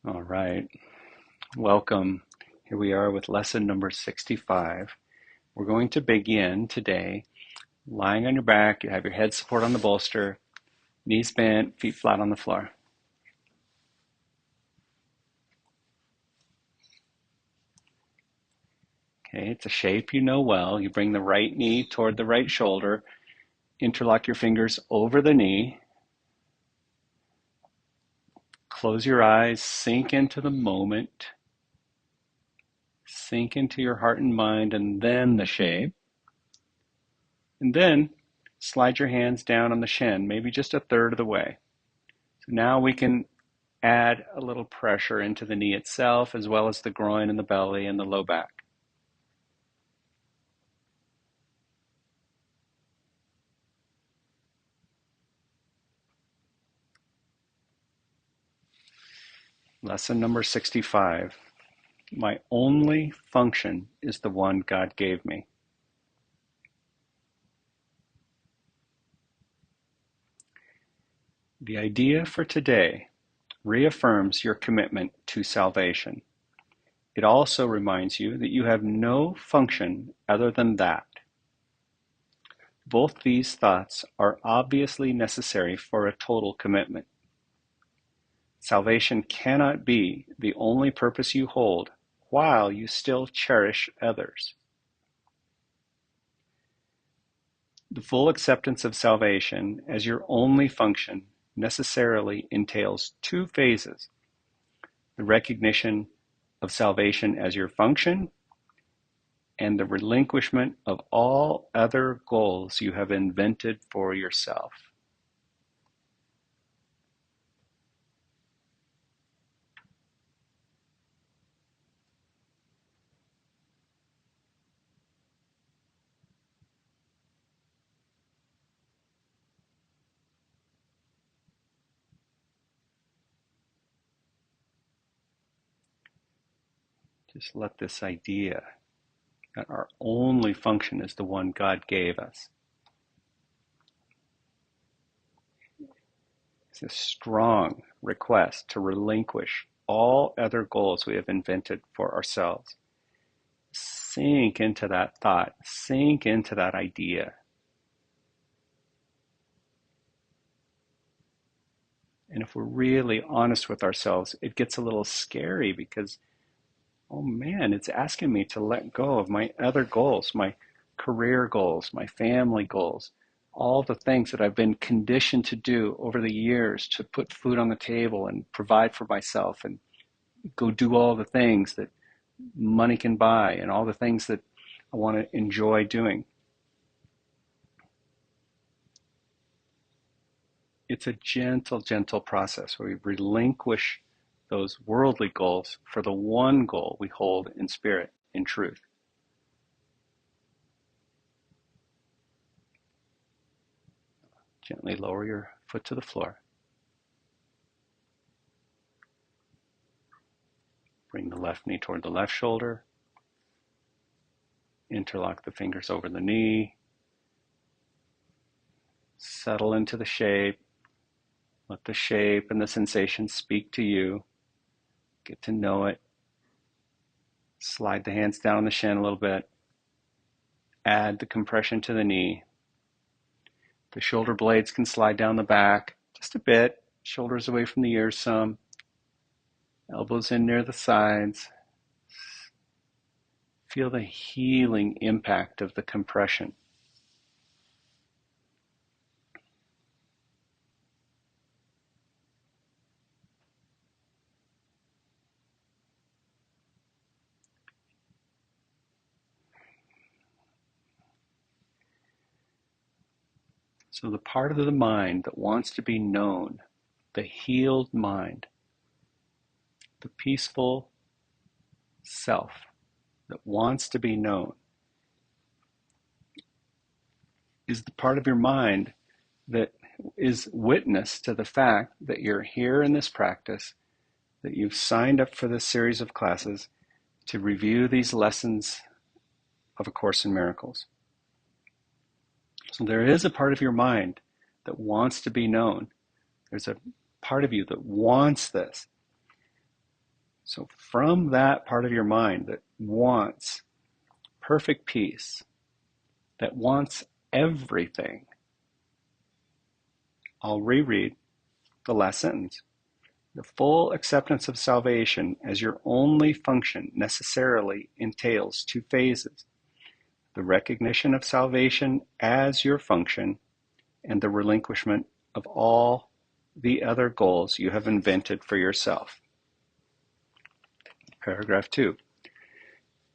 All right, welcome. Here we are with lesson number 65. We're going to begin today lying on your back. You have your head support on the bolster, knees bent, feet flat on the floor. Okay, it's a shape you know well. You bring the right knee toward the right shoulder, interlock your fingers over the knee, close your eyes, sink into the moment, sink into your heart and mind, and then the shape. And then slide your hands down on the shin, maybe just a third of the way. So now we can add a little pressure into the knee itself, as well as the groin and the belly and the low back. Lesson number 65. My only function is the one God gave me. The idea for today reaffirms your commitment to salvation. It also reminds you that you have no function other than that. Both these thoughts are obviously necessary for a total commitment. Salvation cannot be the only purpose you hold while you still cherish others. The full acceptance of salvation as your only function necessarily entails two phases: the recognition of salvation as your function and the relinquishment of all other goals you have invented for yourself. Just let this idea that our only function is the one God gave us. It's a strong request to relinquish all other goals we have invented for ourselves. Sink into that thought, sink into that idea. And if we're really honest with ourselves, it gets a little scary because, oh man, it's asking me to let go of my other goals, my career goals, my family goals, all the things that I've been conditioned to do over the years to put food on the table and provide for myself and go do all the things that money can buy and all the things that I want to enjoy doing. It's a gentle, gentle process where we relinquish those worldly goals for the one goal we hold in spirit, in truth. Gently lower your foot to the floor. Bring the left knee toward the left shoulder. Interlock the fingers over the knee. Settle into the shape. Let the shape and the sensation speak to you. Get to know it. Slide the hands down on the shin a little bit. Add the compression to the knee. The shoulder blades can slide down the back just a bit. Shoulders away from the ears some. Elbows in near the sides. Feel the healing impact of the compression. So the part of the mind that wants to be known, the healed mind, the peaceful self that wants to be known, is the part of your mind that is witness to the fact that you're here in this practice, that you've signed up for this series of classes to review these lessons of A Course in Miracles. So there is a part of your mind that wants to be known. There's a part of you that wants this. So from that part of your mind that wants perfect peace, that wants everything, I'll reread the last sentence. The full acceptance of salvation as your only function necessarily entails two phases: the recognition of salvation as your function and the relinquishment of all the other goals you have invented for yourself. Paragraph 2.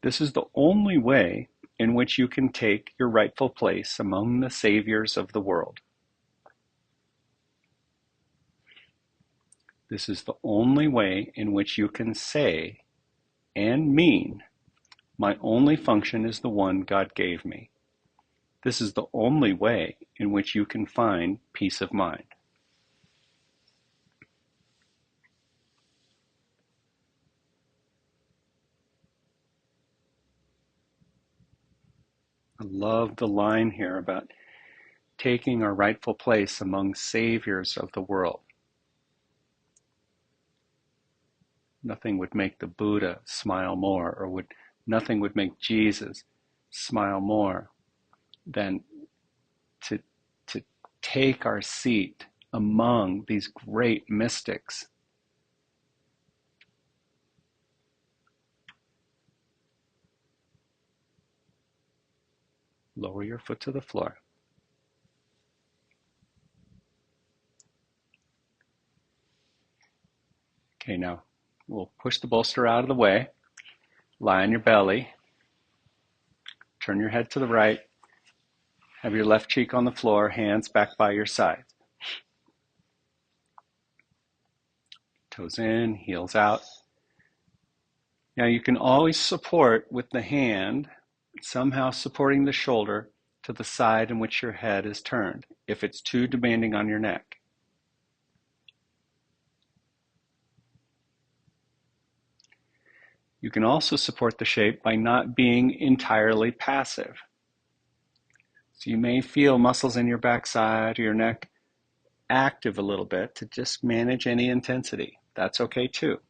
This is the only way in which you can take your rightful place among the saviors of the world. This is the only way in which you can say and mean, my only function is the one God gave me. This is the only way in which you can find peace of mind. I love the line here about taking our rightful place among saviors of the world. Nothing would make the Buddha smile more, or nothing would make Jesus smile more than to take our seat among these great mystics. Lower your foot to the floor. Okay, now we'll push the bolster out of the way. Lie on your belly. Turn your head to the right. Have your left cheek on the floor, hands back by your sides. Toes in, heels out. Now you can always support with the hand, somehow supporting the shoulder to the side in which your head is turned, if it's too demanding on your neck. You can also support the shape by not being entirely passive. So you may feel muscles in your backside or your neck active a little bit to just manage any intensity. That's okay too.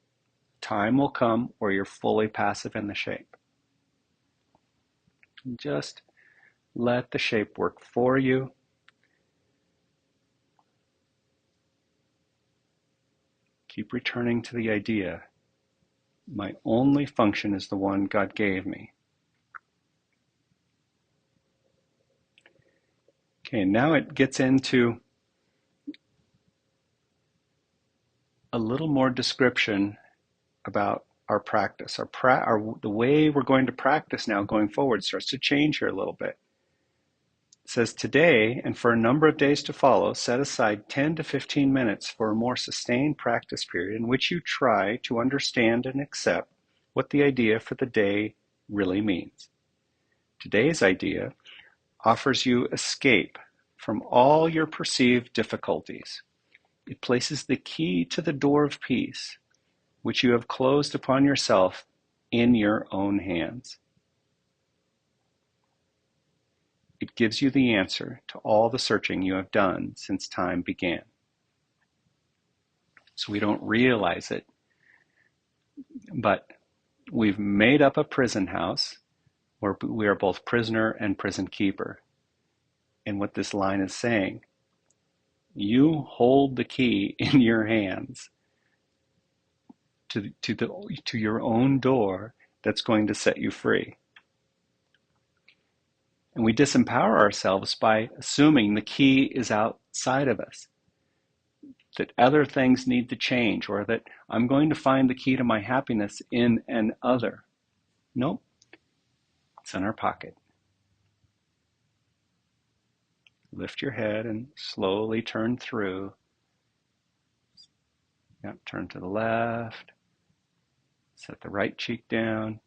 Time will come where you're fully passive in the shape. Just let the shape work for you. Keep returning to the idea, my only function is the one God gave me. Okay, now it gets into a little more description about our practice. The way we're going to practice now going forward starts to change here a little bit. It says, today and for a number of days to follow, set aside 10 to 15 minutes for a more sustained practice period in which you try to understand and accept what the idea for the day really means. Today's idea offers you escape from all your perceived difficulties. It places the key to the door of peace, which you have closed upon yourself, in your own hands. It gives you the answer to all the searching you have done since time began. So we don't realize it, but we've made up a prison house where we are both prisoner and prison keeper. And what this line is saying, you hold the key in your hands to your own door that's going to set you free. And we disempower ourselves by assuming the key is outside of us, that other things need to change, or that I'm going to find the key to my happiness in an other. Nope, it's in our pocket. Lift your head and slowly turn through. Yep, turn to the left. Set the right cheek down.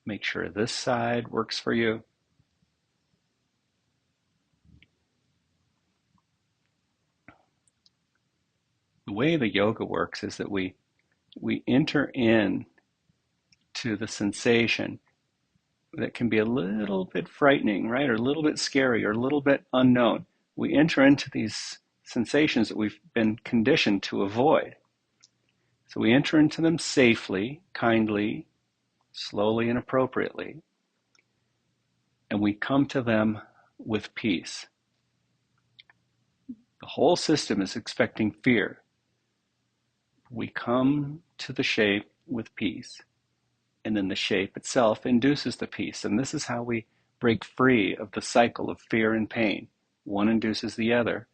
Make sure this side works for you. The way the yoga works is that we enter in to the sensation that can be a little bit frightening, right? Or a little bit scary, or a little bit unknown. We enter into these sensations that we've been conditioned to avoid. So we enter into them safely, kindly, slowly, and appropriately, and we come to them with peace. The whole system is expecting fear. We come to the shape with peace, and then the shape itself induces the peace. And this is how we break free of the cycle of fear and pain. One induces the other.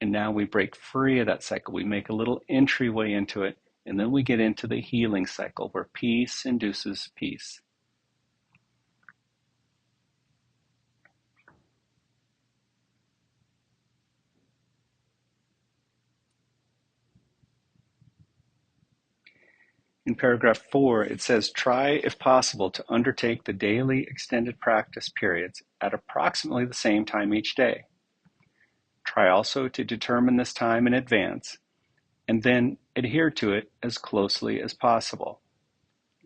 And now we break free of that cycle. We make a little entryway into it, and then we get into the healing cycle where peace induces peace. In paragraph 4, it says, try, if possible, to undertake the daily extended practice periods at approximately the same time each day. Try also to determine this time in advance, and then adhere to it as closely as possible.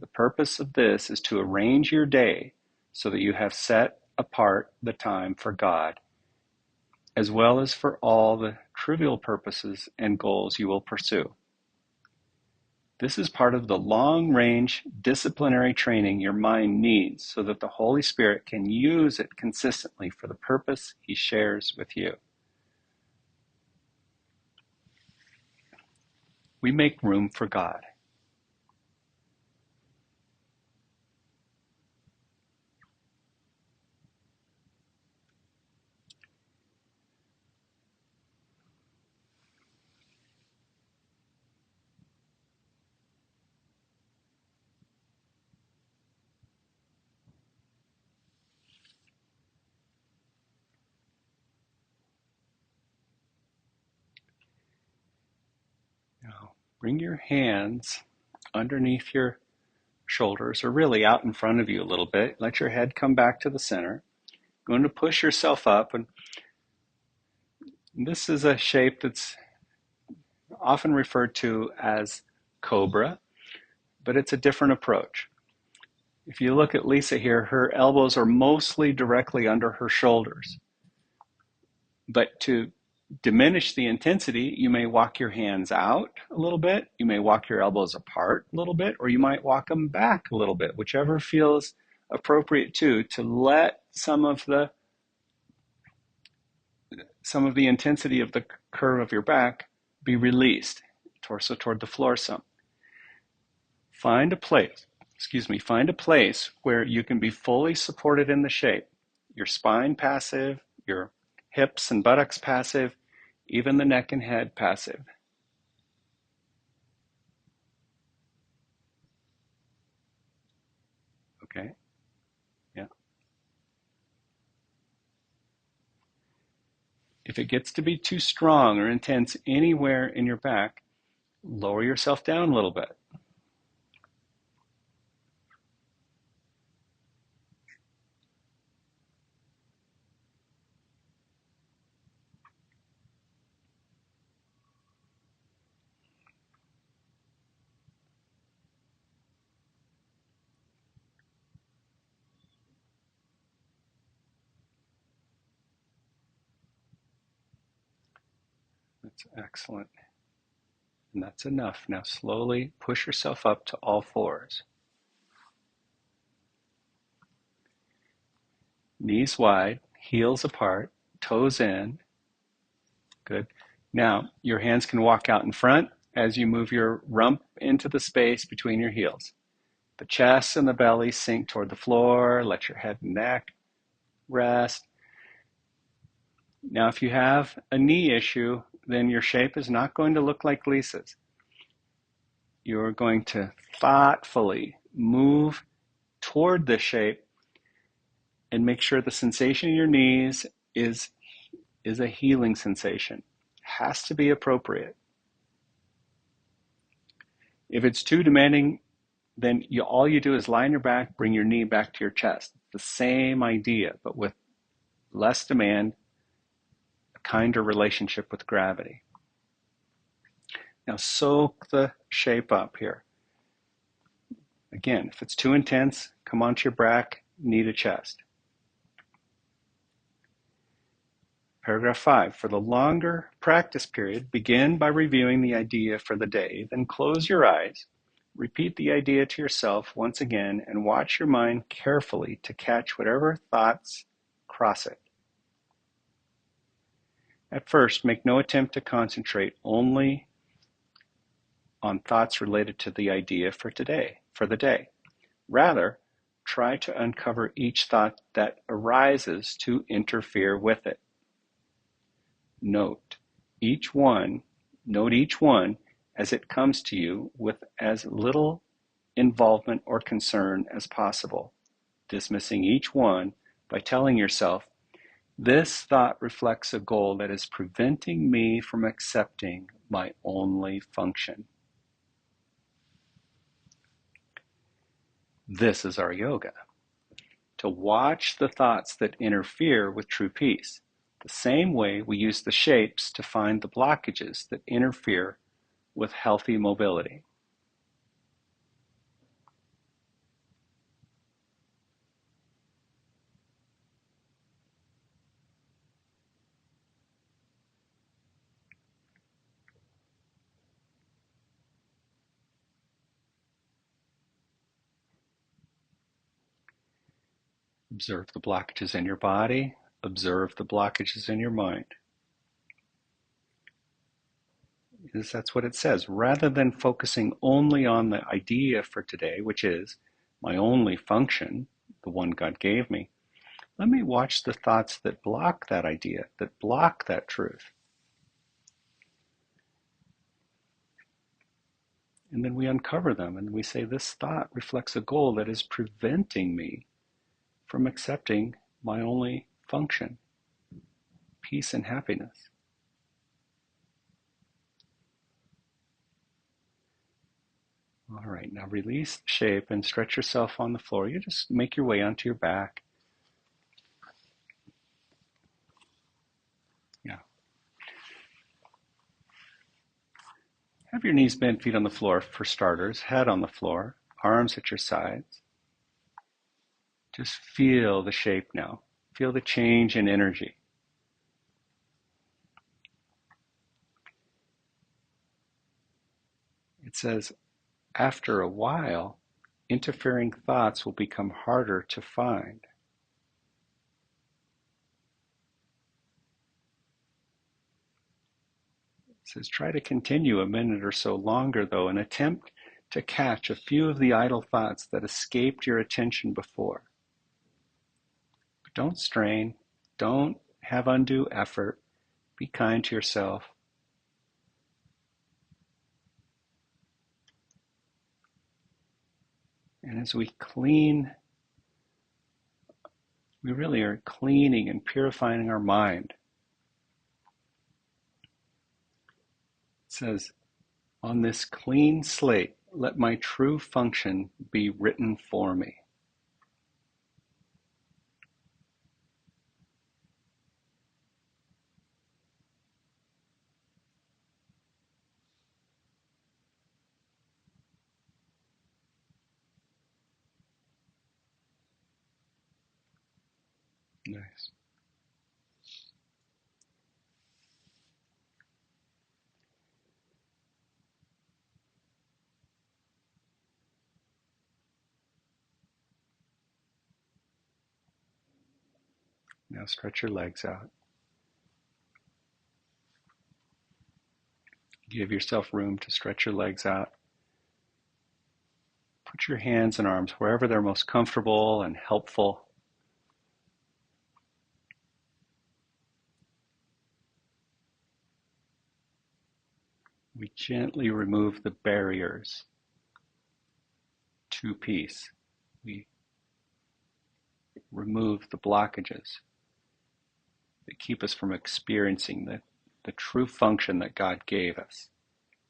The purpose of this is to arrange your day so that you have set apart the time for God, as well as for all the trivial purposes and goals you will pursue. This is part of the long-range disciplinary training your mind needs so that the Holy Spirit can use it consistently for the purpose He shares with you. We make room for God. Now, bring your hands underneath your shoulders, or really out in front of you a little bit. Let your head come back to the center. You're going to push yourself up, and this is a shape that's often referred to as cobra, but it's a different approach. If you look at Lisa here, her elbows are mostly directly under her shoulders. But to diminish the intensity, you may walk your hands out a little bit, you may walk your elbows apart a little bit, or you might walk them back a little bit, whichever feels appropriate to let some of the intensity of the curve of your back be released, torso toward the floor some. Find a place where you can be fully supported in the shape. Your spine passive, your hips and buttocks passive, even the neck and head passive. Okay? Yeah. If it gets to be too strong or intense anywhere in your back, lower yourself down a little bit. That's excellent. And that's enough. Now slowly push yourself up to all fours. Knees wide, heels apart, toes in. Good. Now, your hands can walk out in front as you move your rump into the space between your heels. The chest and the belly sink toward the floor. Let your head and neck rest. Now, if you have a knee issue, then your shape is not going to look like Lisa's. You're going to thoughtfully move toward this shape and make sure the sensation in your knees is a healing sensation. Has to be appropriate. If it's too demanding, then all you do is lie on your back, bring your knee back to your chest. The same idea, but with less demand, a kinder relationship with gravity. Now soak the shape up here. Again, if it's too intense, come onto your back, knee to chest. Paragraph 5, for the longer practice period, begin by reviewing the idea for the day, then close your eyes, repeat the idea to yourself once again, and watch your mind carefully to catch whatever thoughts cross it. At first, make no attempt to concentrate only on thoughts related to the idea for the day. Rather, try to uncover each thought that arises to interfere with it. Note each one as it comes to you with as little involvement or concern as possible, dismissing each one by telling yourself, this thought reflects a goal that is preventing me from accepting my only function. This is our yoga, to watch the thoughts that interfere with true peace, the same way we use the shapes to find the blockages that interfere with healthy mobility. Observe the blockages in your body, observe the blockages in your mind. Because that's what it says. Rather than focusing only on the idea for today, which is my only function, the one God gave me, let me watch the thoughts that block that idea, that block that truth. And then we uncover them and we say, this thought reflects a goal that is preventing me from accepting my only function, peace and happiness. All right, now release the shape and stretch yourself on the floor. You just make your way onto your back. Yeah. Have your knees bent, feet on the floor for starters, head on the floor, arms at your sides. Just feel the shape now. Feel the change in energy. It says, after a while, interfering thoughts will become harder to find. It says, try to continue a minute or so longer, though, and attempt to catch a few of the idle thoughts that escaped your attention before. But don't strain. Don't have undue effort. Be kind to yourself. And as we clean, we really are cleaning and purifying our mind. It says, on this clean slate, let my true function be written for me. Nice. Now stretch your legs out. Give yourself room to stretch your legs out. Put your hands and arms wherever they're most comfortable and helpful. We gently remove the barriers to peace. We remove the blockages that keep us from experiencing the true function that God gave us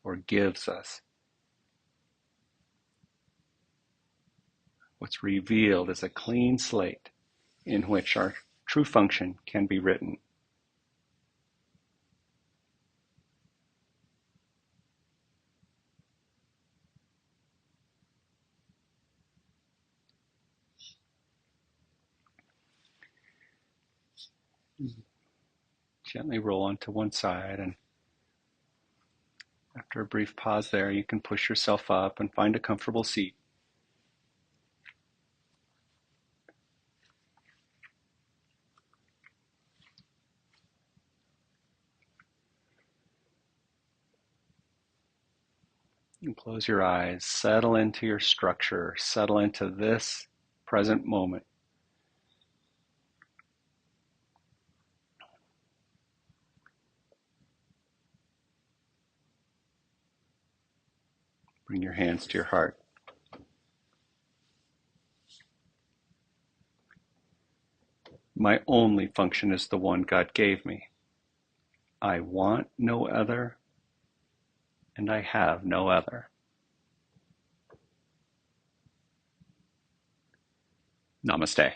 or gives us. What's revealed is a clean slate in which our true function can be written. Gently roll onto one side, and after a brief pause there, you can push yourself up and find a comfortable seat. And close your eyes, settle into your structure, settle into this present moment. Bring your hands to your heart. My only function is the one God gave me. I want no other, and I have no other. Namaste.